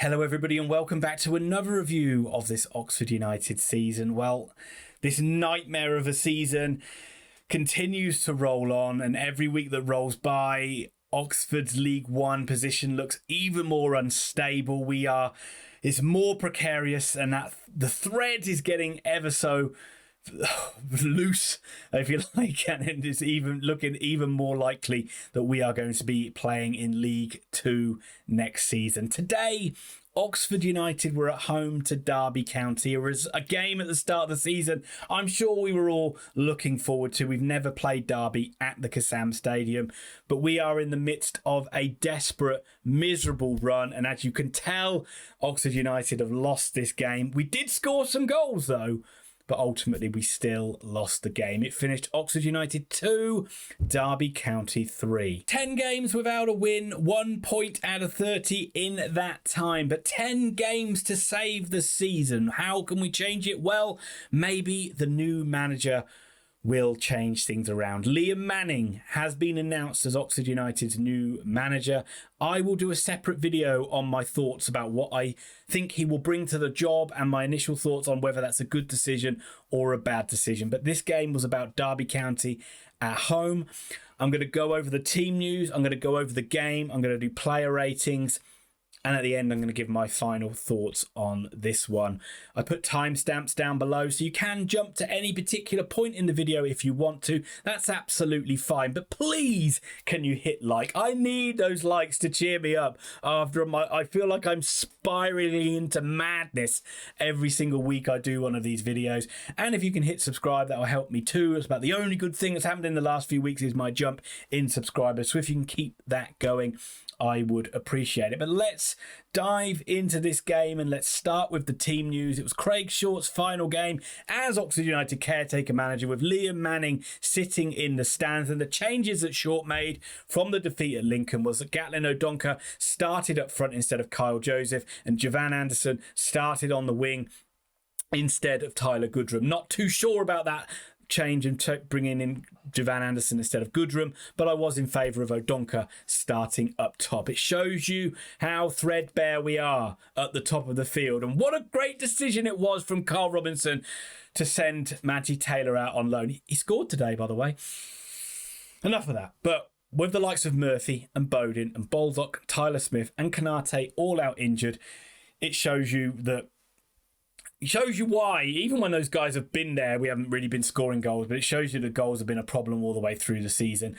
Hello everybody and welcome back to another review of this Oxford United season. Well, this nightmare of a season continues to roll on, and every week that rolls by, Oxford's League One position looks even more unstable. It's more precarious, and that the thread is getting ever so loose, if you like, and it's even looking even more likely that we are going to be playing in League Two next season. Today, Oxford United were at home to Derby County. It was a game at the start of the season I'm sure we were all looking forward to. We've never played Derby at the Kassam Stadium, but we are in the midst of a desperate, miserable run, and as you can tell, Oxford United have lost this game. We did score some goals though, but ultimately we still lost the game. It finished Oxford United 2, Derby County 3. 10 games without a win, 1 point out of 30 in that time, but 10 games to save the season. How can we change it? Well, maybe the new manager will change things around. Liam Manning has been announced as Oxford United's new manager. I will do a separate video on my thoughts about what I think he will bring to the job and my initial thoughts on whether that's a good decision or a bad decision. But this game was about Derby County at home. I'm going to go over the team news. I'm going to go over the game. I'm going to do player ratings. And at the end, I'm going to give my final thoughts on this one. I put timestamps down below, so you can jump to any particular point in the video if you want to. That's absolutely fine. But please, can you hit like? I need those likes to cheer me up after I feel like I'm spiraling into madness every single week I do one of these videos. And if you can hit subscribe, that will help me too. It's about the only good thing that's happened in the last few weeks is my jump in subscribers. So if you can keep that going, I would appreciate it. But let's dive into this game and let's start with the team news. It was Craig Short's final game as Oxford United caretaker manager, with Liam Manning sitting in the stands. And the changes that Short made from the defeat at Lincoln was that Gatlin O'Donkor started up front instead of Kyle Joseph, and Javan Anderson started on the wing instead of Tyler Goodrum. Not too sure about that change and bringing in Javan Anderson instead of Goodrum, but I was in favour of O'Donkor starting up top. It shows you how threadbare we are at the top of the field, and what a great decision it was from Carl Robinson to send Maggie Taylor out on loan. He scored today, by the way. Enough of that. But with the likes of Murphy and Bowden and Baldock, Tyler Smith and Kanate all out injured, it shows you why, even when those guys have been there, we haven't really been scoring goals, but it shows you the goals have been a problem all the way through the season.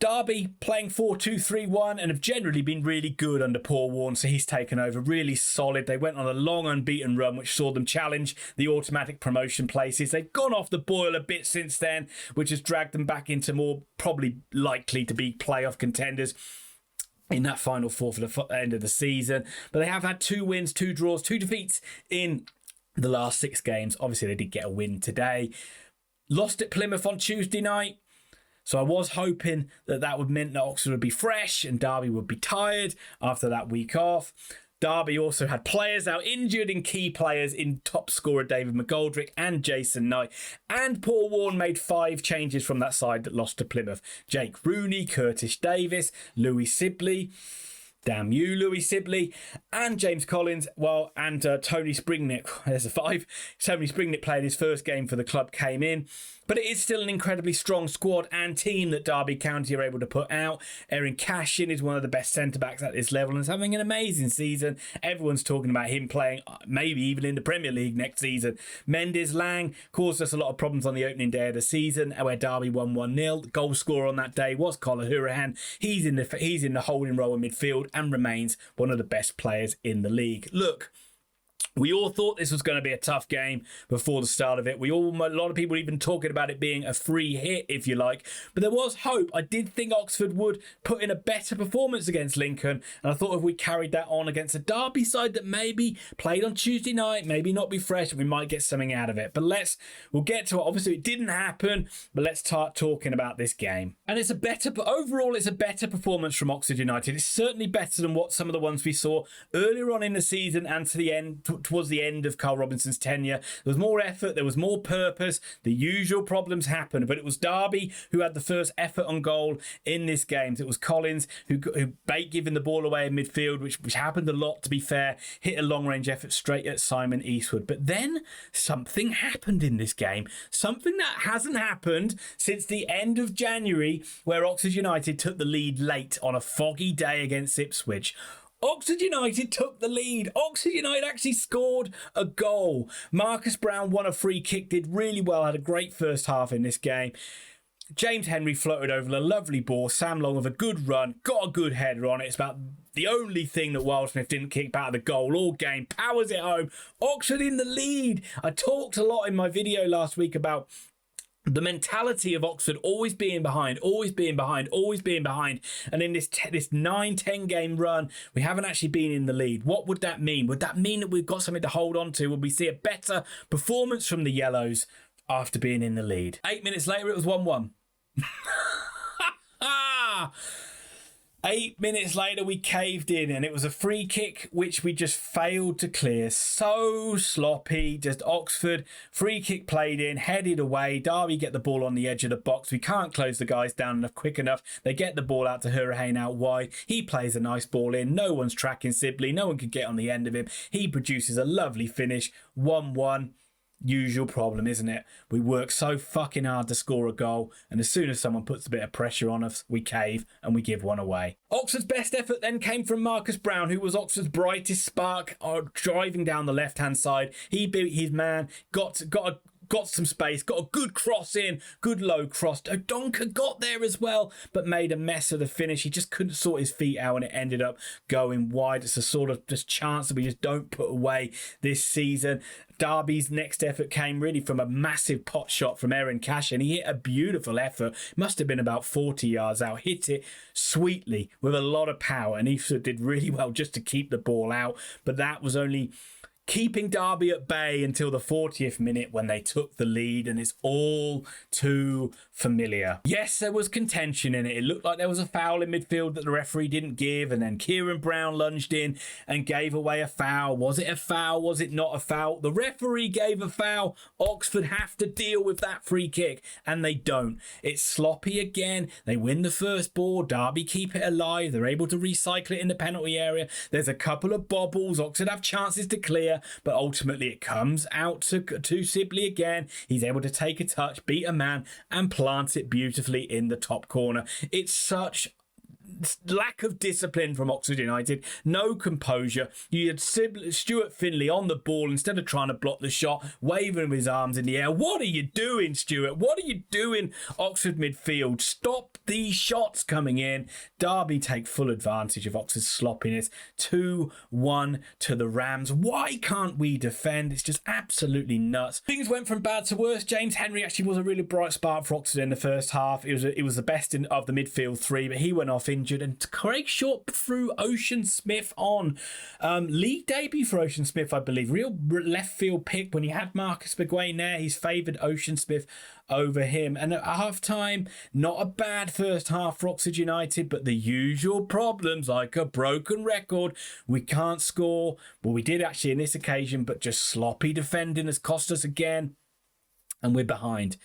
Derby playing 4-2-3-1 and have generally been really good under Paul Warne, so he's taken over really solid. They went on a long unbeaten run, which saw them challenge the automatic promotion places. They've gone off the boil a bit since then, which has dragged them back into more probably likely to be playoff contenders in that final four for the end of the season. But they have had 2 wins, 2 draws, 2 defeats in the last 6 games. Obviously, they did get a win today. Lost at Plymouth on Tuesday night. So I was hoping that would mean that Oxford would be fresh and Derby would be tired after that week off. Derby also had players out injured, in key players in top scorer David McGoldrick and Jason Knight. And Paul Warne made 5 changes from that side that lost to Plymouth. Jake Rooney, Curtis Davis, Louie Sibley, damn you, Louie Sibley, and James Collins, and Tony Springnick. There's a 5. Tony Springnick played his first game for the club, came in. But it is still an incredibly strong squad and team that Derby County are able to put out. Erin Cashin is one of the best centre-backs at this level and is having an amazing season. Everyone's talking about him playing maybe even in the Premier League next season. Mendes Lang caused us a lot of problems on the opening day of the season, where Derby won 1-0. The goal scorer on that day was Colin Hurahan. He's in the holding role in midfield and remains one of the best players in the league. Look, we all thought this was going to be a tough game before the start of it. A lot of people were even talking about it being a free hit, if you like. But there was hope. I did think Oxford would put in a better performance against Lincoln. And I thought if we carried that on against a Derby side that maybe played on Tuesday night, maybe not be fresh, we might get something out of it. But we'll get to it. Obviously, it didn't happen. But let's start talking about this game. And overall, it's a better performance from Oxford United. It's certainly better than what some of the ones we saw earlier on in the season and to the end towards the end of Carl Robinson's tenure. There was more effort, there was more purpose. The usual problems happened, but it was Derby who had the first effort on goal in this game. It was Collins who bait giving the ball away in midfield, which happened a lot, to be fair. Hit a long-range effort straight at Simon Eastwood. But then something happened in this game. Something that hasn't happened since the end of January, where Oxford United took the lead late on a foggy day against Ipswich. Oxford United took the lead. Oxford United actually scored a goal. Marcus Brown won a free kick, did really well, had a great first half in this game. James Henry floated over a lovely ball. Sam Long with a good run, got a good header on it. It's about the only thing that Wildsmith didn't kick back of the goal all game. Powers it home. Oxford in the lead. I talked a lot in my video last week about the mentality of Oxford always being behind, always being behind, always being behind. And in this 9-10 game run, we haven't actually been in the lead. What would that mean? Would that mean that we've got something to hold on to? Would we see a better performance from the Yellows after being in the lead? 8 minutes later, it was 1-1. 8 minutes later, we caved in, and it was a free kick which we just failed to clear. So sloppy. Just Oxford, free kick played in, headed away. Derby get the ball on the edge of the box. We can't close the guys down quick enough. They get the ball out to Hurricane out wide. He plays a nice ball in. No one's tracking Sibley. No one can get on the end of him. He produces a lovely finish. 1-1. Usual problem, isn't it? We work so fucking hard to score a goal, and as soon as someone puts a bit of pressure on us, we cave and we give one away. Oxford's best effort then came from Marcus Brown, who was Oxford's brightest spark, driving down the left-hand side. He beat his man, got some space, got a good cross in, good low cross. O'Donker got there as well, but made a mess of the finish. He just couldn't sort his feet out, and it ended up going wide. It's a sort of just chance that we just don't put away this season. Derby's next effort came really from a massive pot shot from Erin Cash, and he hit a beautiful effort. Must have been about 40 yards out. Hit it sweetly with a lot of power, and he did really well just to keep the ball out. But that was only keeping Derby at bay until the 40th minute when they took the lead, and it's all too familiar. Yes, there was contention in it. It looked like there was a foul in midfield that the referee didn't give, and then Kieran Brown lunged in and gave away a foul. Was it a foul? Was it not a foul? The referee gave a foul. Oxford have to deal with that free kick, and they don't. It's sloppy again. They win the first ball. Derby keep it alive. They're able to recycle it in the penalty area. There's a couple of bobbles. Oxford have chances to clear, but ultimately it comes out to Sibley again. He's able to take a touch, beat a man, and plant it beautifully in the top corner. It's such lack of discipline from Oxford United, no composure. You had Stuart Finley on the ball instead of trying to block the shot, waving his arms in the air. What are you doing, Stuart? What are you doing, Oxford midfield? Stop these shots coming in. Derby take full advantage of Oxford's sloppiness. 2-1 to the Rams. Why can't we defend? It's just absolutely nuts. Things went from bad to worse. James Henry actually was a really bright spark for Oxford in the first half. It was the best of the midfield three, but he went off injured, and Craig Short threw Ocean Smith on. League debut for Ocean Smith, I believe. Real left field pick when he had Marcus McGuane there. He's favoured Ocean Smith over him. And at half time, not a bad first half for Oxford United, but the usual problems, like a broken record. We can't score. Well, we did actually in this occasion, but just sloppy defending has cost us again, and we're behind.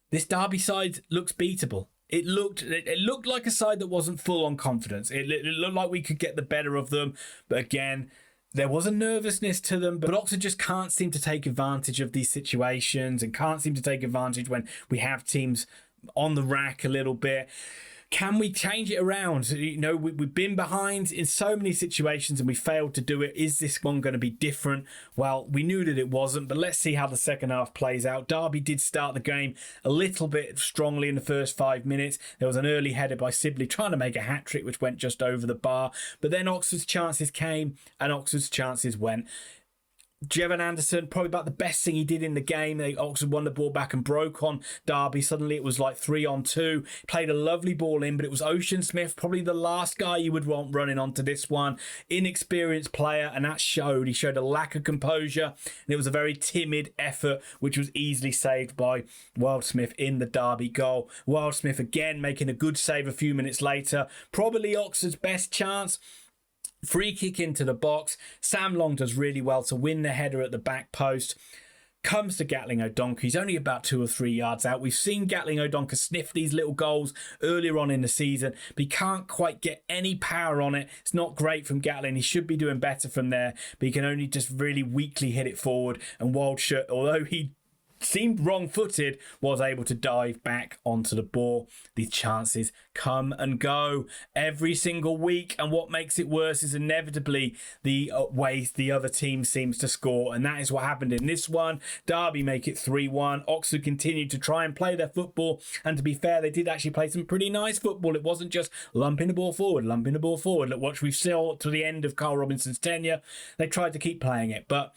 This Derby side looks beatable. It looked like a side that wasn't full on confidence. It looked like we could get the better of them, but again, there was a nervousness to them. But Oxford just can't seem to take advantage of these situations, and can't seem to take advantage when we have teams on the rack a little bit. Can we change it around? You know, we've been behind in so many situations and we failed to do it. Is this one going to be different? Well, we knew that it wasn't, but let's see how the second half plays out. Derby did start the game a little bit strongly in the first 5 minutes. There was an early header by Sibley trying to make a hat-trick, which went just over the bar. But then Oxford's chances came and Oxford's chances went. Jevan Anderson, probably about the best thing he did in the game. Oxford won the ball back and broke on Derby. Suddenly it was like 3-on-2. Played a lovely ball in, but it was Ocean Smith, probably the last guy you would want running onto this one. Inexperienced player, and that showed. He showed a lack of composure, and it was a very timid effort, which was easily saved by Wildsmith in the Derby goal. Wildsmith again making a good save a few minutes later. Probably Oxford's best chance. Free kick into the box. Sam Long does really well to win the header at the back post. Comes to Gatling O'Donkor. He's only about 2 or 3 yards out. We've seen Gatling O'Donkor sniff these little goals earlier on in the season, but he can't quite get any power on it. It's not great from Gatling. He should be doing better from there, but he can only just really weakly hit it forward. And Wildschut, although he seemed wrong-footed, was able to dive back onto the ball. These chances come and go every single week, and what makes it worse is inevitably the ways the other team seems to score, and that is what happened in this one. Derby make it 3-1. Oxford continued to try and play their football, and to be fair, they did actually play some pretty nice football. It wasn't just lumping the ball forward. Look what we've seen to the end of Carl Robinson's tenure. They tried to keep playing it, but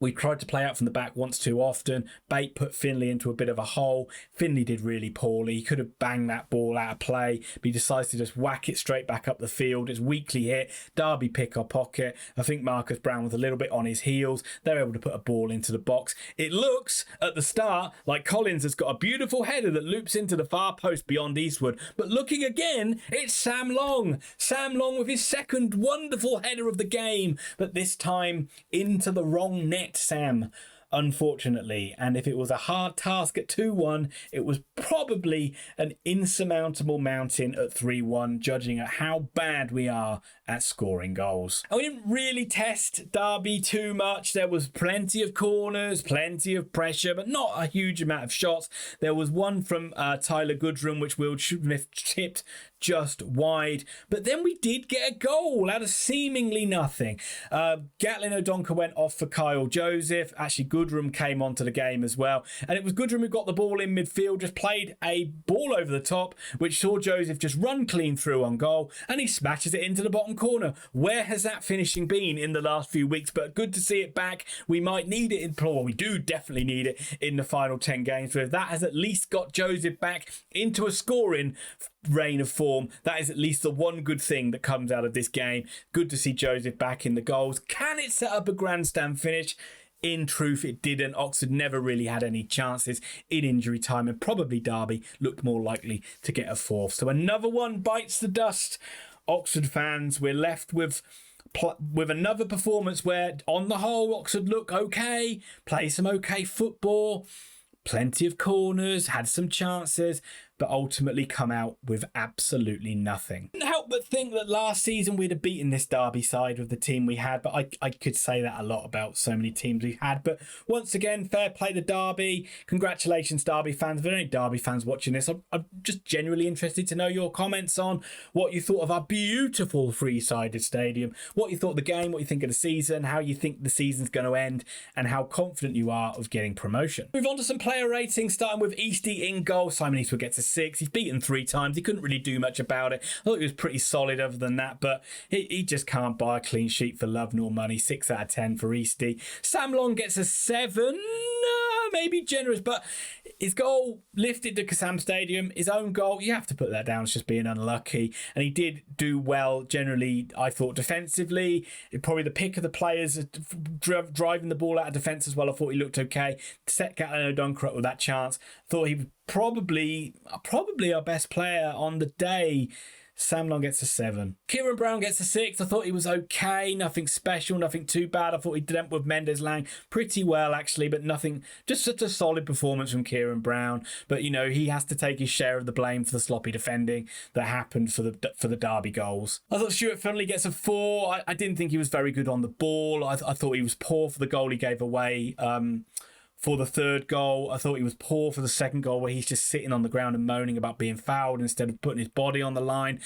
we tried to play out from the back once too often. Bate put Finley into a bit of a hole. Finley did really poorly. He could have banged that ball out of play, but he decides to just whack it straight back up the field. It's weakly hit. Derby pick our pocket. I think Marcus Brown was a little bit on his heels. They're able to put a ball into the box. It looks, at the start, like Collins has got a beautiful header that loops into the far post beyond Eastwood. But looking again, it's Sam Long. Sam Long with his second wonderful header of the game, but this time into the wrong net, Sam, unfortunately. And if it was a hard task at 2-1, it was probably an insurmountable mountain at 3-1, judging at how bad we are at scoring goals. And we didn't really test Derby too much. There was plenty of corners, plenty of pressure, but not a huge amount of shots. There was one from Tyler Goodrum, which Will Smith tipped just wide. But then we did get a goal out of seemingly nothing. Gatling O'Donkor went off for Kyle Joseph. Actually, Goodrum came onto the game as well. And it was Goodrum who got the ball in midfield, just played a ball over the top, which saw Joseph just run clean through on goal, and he smashes it into the bottom corner. Where has that finishing been in the last few weeks? But good to see it back. We might need it we do definitely need it in the final 10 games. But if that has at least got Joseph back into a scoring reign of form, that is at least the one good thing that comes out of this game. Good to see Joseph back in the goals. Can it set up a grandstand finish? In truth, it didn't. Oxford never really had any chances in injury time, and probably Derby looked more likely to get a fourth. So another one bites the dust. Oxford fans, we're left with another performance where, on the whole, Oxford look okay, play some okay football, plenty of corners, had some chances, but ultimately come out with absolutely nothing. Couldn't help but think that last season we'd have beaten this Derby side with the team we had, but I could say that a lot about so many teams we've had. But once again, fair play to Derby. Congratulations, Derby fans. If there are any Derby fans watching this, I'm just genuinely interested to know your comments on what you thought of our beautiful three-sided stadium, what you thought of the game, what you think of the season, how you think the season's going to end, and how confident you are of getting promotion. Move on to some player ratings, starting with Eastie in goal. Simon Eastwood gets a 6. He's beaten 3 times. He couldn't really do much about it. I thought he was pretty solid other than that, but he just can't buy a clean sheet for love nor money. 6 out of 10 for Eastie. Sam Long gets a 7. Maybe generous, but his goal lifted to Kassam Stadium. His own goal, you have to put that down as just being unlucky. And he did do well generally, I thought, defensively. Probably the pick of the players driving the ball out of defence as well. I thought he looked okay. Set Gatling O'Donkor up with that chance. Thought he was probably our best player on the day. Sam Long gets a 7. Kieran Brown gets a 6. I thought he was okay. Nothing special, nothing too bad. I thought he dealt with Mendes Lang pretty well, actually, but nothing. Just such a solid performance from Kieran Brown. But, he has to take his share of the blame for the sloppy defending that happened for the Derby goals. I thought Stuart Finley gets a 4. I didn't think he was very good on the ball. I thought he was poor for the goal he gave away. For the third goal, I thought he was poor for the second goal, where he's just sitting on the ground and moaning about being fouled instead of putting his body on the line.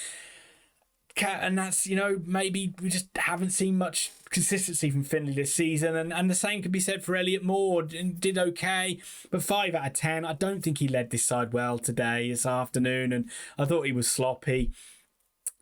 And that's, maybe we just haven't seen much consistency from Finley this season. And the same could be said for Elliot Moore. Did okay, but 5 out of 10. I don't think he led this side well this afternoon. And I thought he was sloppy.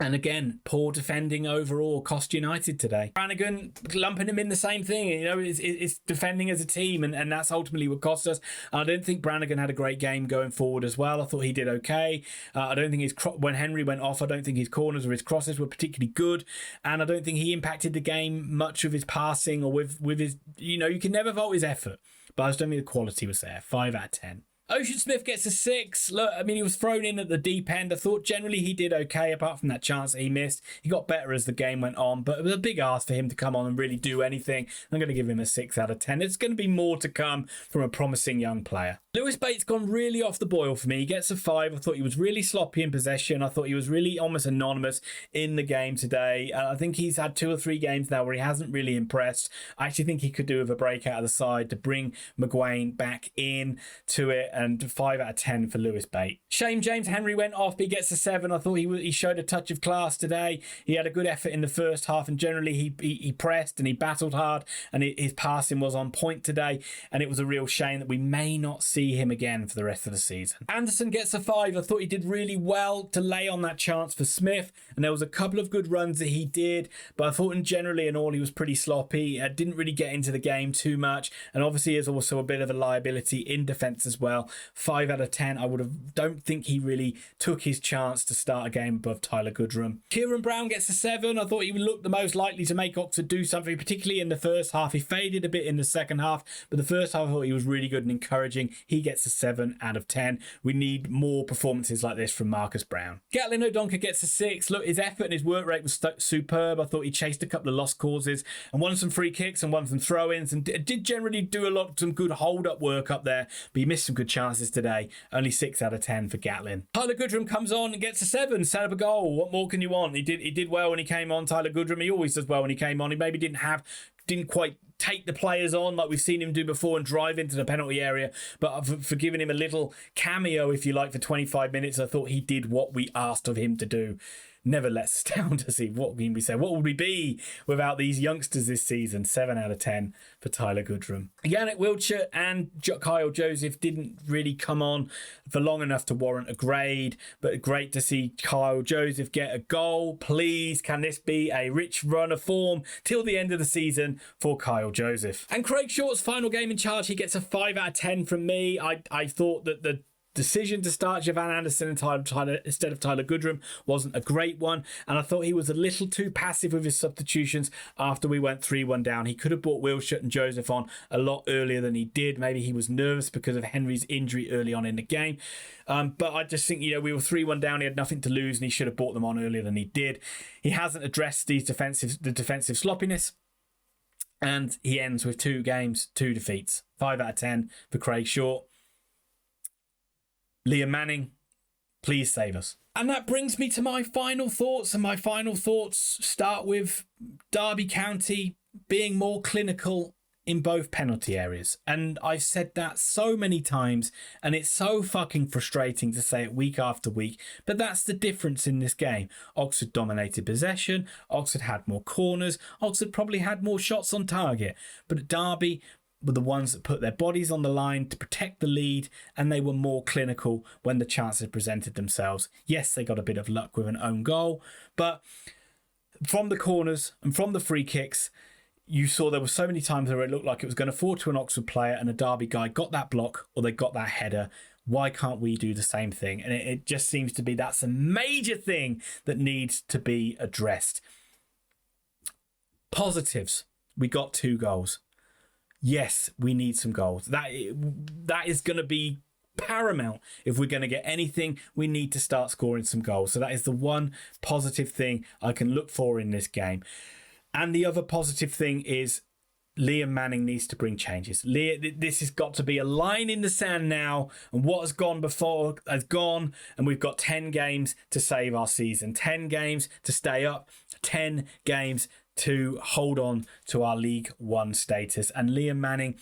And again, poor defending overall cost United today. Brannigan, lumping him in the same thing. It's defending as a team, and that's ultimately what cost us. I don't think Brannigan had a great game going forward as well. I thought he did okay. I don't think when Henry went off, I don't think his corners or his crosses were particularly good. And I don't think he impacted the game much with his passing or with his, you can never fault his effort. But I just don't think the quality was there. 5 out of 10. Ocean Smith gets a 6. Look, I mean, he was thrown in at the deep end. I thought generally he did okay, apart from that chance that he missed. He got better as the game went on, but it was a big ask for him to come on and really do anything. I'm going to give him a 6 out of 10. It's going to be more to come from a promising young player. Lewis Bates gone really off the boil for me. He gets a 5. I thought he was really sloppy in possession. I thought he was really almost anonymous in the game today. I think he's had 2 or 3 games now where he hasn't really impressed. I actually think he could do with a break out of the side to bring McGuane back in to it, and 5 out of 10 for Lewis Bates. Shame James Henry went off, but he gets a 7. I thought he showed a touch of class today. He had a good effort in the first half, and generally he pressed and he battled hard, and his passing was on point today, and it was a real shame that we may not see him again for the rest of the season. Anderson gets a 5. I thought he did really well to lay on that chance for Smith, and there was a couple of good runs that he did, but I thought generally in all he was pretty sloppy. Didn't really get into the game too much, and obviously is also a bit of a liability in defence as well. 5 out of 10. Don't think he really took his chance to start a game above Tyler Goodrum. Kieran Brown gets a 7. I thought he looked the most likely to make Oxford do something, particularly in the first half. He faded a bit in the second half, but the first half I thought he was really good and encouraging. He gets a 7 out of 10. We need more performances like this from Marcus Brown. Gatlin O'Donkor gets a 6. Look, his effort and his work rate was superb. I thought he chased a couple of lost causes and won some free kicks and won some throw-ins, and did generally do some good hold-up work up there, but he missed some good chances today. Only 6 out of 10 for Gatlin. Tyler Goodrum comes on and gets a 7. Set up a goal. What more can you want? He did well when he came on. Tyler Goodrum, he always does well when he came on. He maybe didn't quite take the players on like we've seen him do before and drive into the penalty area, but for giving him a little cameo, if you like, for 25 minutes, I thought he did what we asked of him to do. Never lets us down, does he? What can we say? What would we be without these youngsters this season? 7 out of 10 for Tyler Goodrum. Yannick Wiltshire and Kyle Joseph didn't really come on for long enough to warrant a grade, but great to see Kyle Joseph get a goal. Please, can this be a rich run of form till the end of the season for Kyle Joseph? And Craig Short's final game in charge, he gets a 5 out of 10 from me. I thought that the decision to start Javan Anderson instead of Tyler Goodrum wasn't a great one, and I thought he was a little too passive with his substitutions after we went 3-1 down. He could have brought Wilshire and Joseph on a lot earlier than he did. Maybe he was nervous because of Henry's injury early on in the game, but I just think, we were 3-1 down, he had nothing to lose, and he should have brought them on earlier than he did. He hasn't addressed the defensive sloppiness, and he ends with 2 games, 2 defeats. 5 out of 10 for Craig Short. Liam Manning, please save us. And that brings me to my final thoughts. And my final thoughts start with Derby County being more clinical in both penalty areas. And I've said that so many times, and it's so fucking frustrating to say it week after week, but that's the difference in this game. Oxford dominated possession, Oxford had more corners, Oxford probably had more shots on target, but at Derby were the ones that put their bodies on the line to protect the lead, and they were more clinical when the chances presented themselves. Yes, they got a bit of luck with an own goal, but from the corners and from the free kicks, you saw there were so many times where it looked like it was going to fall to an Oxford player and a Derby guy got that block or they got that header. Why can't we do the same thing? And it just seems to be that's a major thing that needs to be addressed. Positives. We got 2 goals. Yes, we need some goals. That is going to be paramount. If we're going to get anything, we need to start scoring some goals. So that is the one positive thing I can look for in this game. And the other positive thing is Liam Manning needs to bring changes. This has got to be a line in the sand now, and what has gone before has gone, and we've got 10 games to save our season. 10 games to stay up. 10 games to hold on to our League One status. And Liam Manning,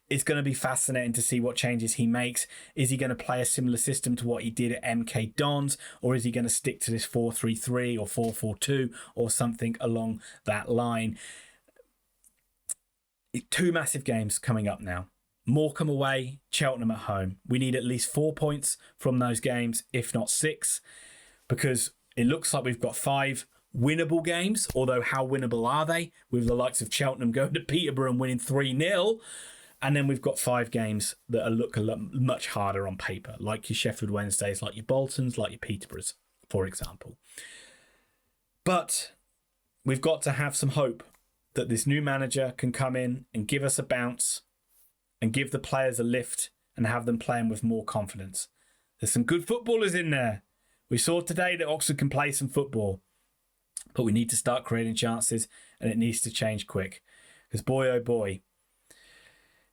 it's going to be fascinating to see what changes he makes. Is he going to play a similar system to what he did at MK Dons, or is he going to stick to this 4-3-3 or 4-4-2 or something along that line? 2 massive games coming up now. Morecambe away, Cheltenham at home. We need at least 4 points from those games, if not 6, because it looks like we've got 5 winnable games, although how winnable are they, with the likes of Cheltenham going to Peterborough and winning 3-0, and then we've got 5 games that look a lot much harder on paper, like your Sheffield Wednesdays, like your Boltons, like your Peterboroughs, for example. But we've got to have some hope that this new manager can come in and give us a bounce and give the players a lift and have them playing with more confidence. There's some good footballers in there. We saw today that Oxford can play some football, but we need to start creating chances, and it needs to change quick. Because boy, oh boy,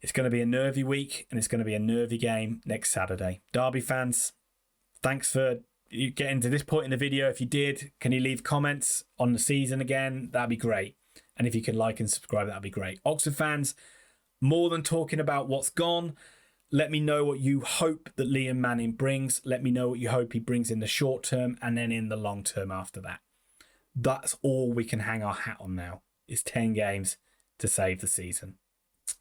it's going to be a nervy week, and it's going to be a nervy game next Saturday. Derby fans, thanks for getting to this point in the video. If you did, can you leave comments on the season again? That'd be great. And if you could like and subscribe, that'd be great. Oxford fans, more than talking about what's gone, let me know what you hope that Liam Manning brings. Let me know what you hope he brings in the short term and then in the long term after that. That's all we can hang our hat on now, is 10 games to save the season.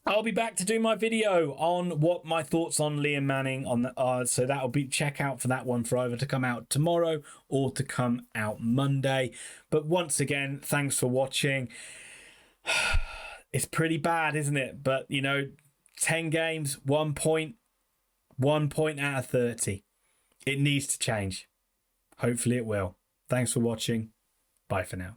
I'll be back to do my video on what my thoughts on Liam Manning are. So that'll be, check out for that one for either to come out tomorrow or to come out Monday. But once again, thanks for watching. It's pretty bad, isn't it? But, 10 games, 1 point out of 30. It needs to change. Hopefully it will. Thanks for watching. Bye for now.